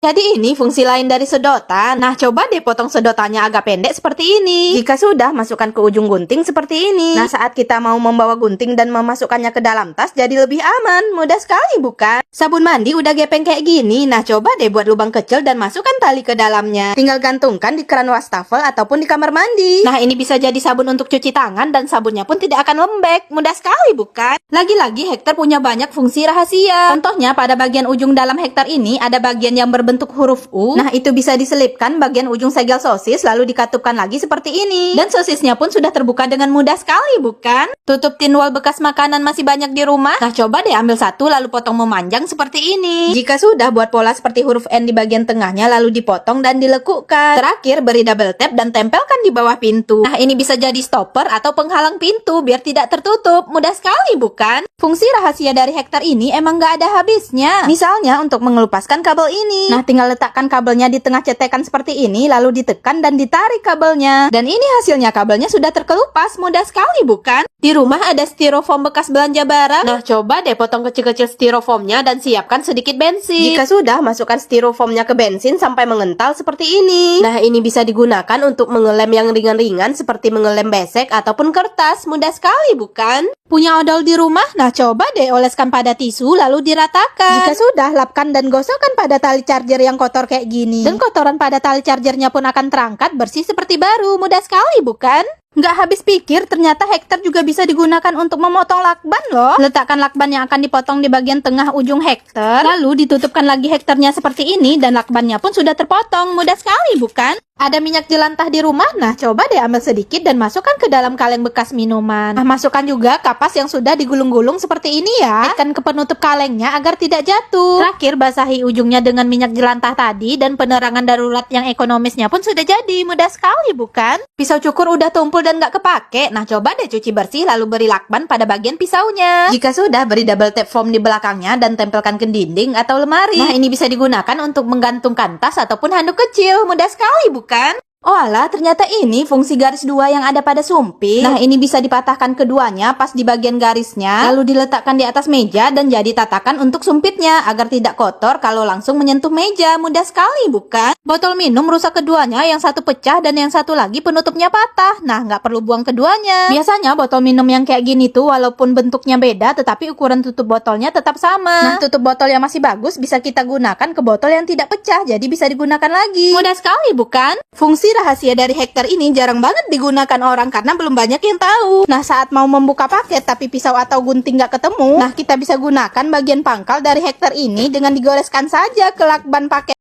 Jadi ini fungsi lain dari sedotan. Nah, coba deh potong sedotannya agak pendek seperti ini. Jika sudah, masukkan ke ujung gunting seperti ini. Nah, saat kita mau membawa gunting dan memasukkannya ke dalam tas, jadi lebih aman. Mudah sekali, bukan? Sabun mandi udah gepeng kayak gini. Nah, coba deh buat lubang kecil dan masukkan tali ke dalamnya. Tinggal gantungkan di keran wastafel ataupun di kamar mandi. Nah, ini bisa jadi sabun untuk cuci tangan dan sabunnya pun tidak akan lembek. Mudah sekali, bukan? Lagi-lagi Hektar punya banyak fungsi rahasia. Contohnya, pada bagian ujung dalam Hektar ini ada bagian yang berbentuk huruf U. Nah, itu bisa diselipkan bagian ujung segel sosis lalu dikatupkan lagi seperti ini. Dan sosisnya pun sudah terbuka dengan mudah sekali, bukan? Tutup tin wall bekas makanan masih banyak di rumah. Nah, coba deh ambil satu lalu potong memanjang seperti ini. Jika sudah, buat pola seperti huruf N di bagian tengahnya lalu dipotong dan dilekukkan. Terakhir, beri double tap dan tempelkan di bawah pintu. Nah, ini bisa jadi stopper atau penghalang pintu biar tidak tertutup. Mudah sekali, bukan? Fungsi rahasia dari Hektar ini emang gak ada habisnya. Misalnya untuk mengelupaskan kabel ini. Nah, tinggal letakkan kabelnya di tengah cetekan seperti ini, lalu ditekan dan ditarik kabelnya. Dan ini hasilnya, kabelnya sudah terkelupas. Mudah sekali, bukan? Di rumah ada styrofoam bekas belanja barang. Nah, coba deh potong kecil-kecil styrofoamnya dan siapkan sedikit bensin. Jika sudah, masukkan styrofoamnya ke bensin sampai mengental seperti ini. Nah, ini bisa digunakan untuk mengelem yang ringan-ringan seperti mengelem besek ataupun kertas. Mudah sekali, bukan? Punya odol di rumah? Nah, coba deh oleskan pada tisu lalu diratakan. Jika sudah, lapkan dan gosokkan pada tali charger yang kotor kayak gini. Dan kotoran pada tali chargernya pun akan terangkat bersih seperti baru. Mudah sekali, bukan? Nggak habis pikir, ternyata Hektar juga bisa digunakan untuk memotong lakban loh. Letakkan lakban yang akan dipotong di bagian tengah ujung Hektar. Lalu ditutupkan lagi Hektarnya seperti ini dan lakbannya pun sudah terpotong. Mudah sekali, bukan? Ada minyak jelantah di rumah? Nah, coba deh ambil sedikit dan masukkan ke dalam kaleng bekas minuman. Nah, masukkan juga kapas yang sudah digulung-gulung seperti ini ya. Kaitkan ke penutup kalengnya agar tidak jatuh. Terakhir, basahi ujungnya dengan minyak jelantah tadi dan penerangan darurat yang ekonomisnya pun sudah jadi. Mudah sekali, bukan? Pisau cukur udah tumpul dan nggak kepake. Nah, coba deh cuci bersih lalu beri lakban pada bagian pisaunya. Jika sudah, beri double tap foam di belakangnya dan tempelkan ke dinding atau lemari. Nah, ini bisa digunakan untuk menggantungkan tas ataupun handuk kecil. Mudah sekali, bukan? Oh alah, ternyata ini fungsi garis dua yang ada pada sumpit. Nah, ini bisa dipatahkan keduanya pas di bagian garisnya, lalu diletakkan di atas meja dan jadi tatakan untuk sumpitnya agar tidak kotor kalau langsung menyentuh meja. Mudah sekali, bukan? Botol minum rusak keduanya, yang satu pecah dan yang satu lagi penutupnya patah. Nah, nggak perlu buang keduanya. Biasanya botol minum yang kayak gini tuh walaupun bentuknya beda, tetapi ukuran tutup botolnya tetap sama. Nah, tutup botol yang masih bagus bisa kita gunakan ke botol yang tidak pecah, jadi bisa digunakan lagi. Mudah sekali, bukan? Fungsi rahasia dari Hektar ini jarang banget digunakan orang karena belum banyak yang tahu. Nah, saat mau membuka paket tapi pisau atau gunting nggak ketemu, nah kita bisa gunakan bagian pangkal dari Hektar ini dengan digoreskan saja ke lakban paket.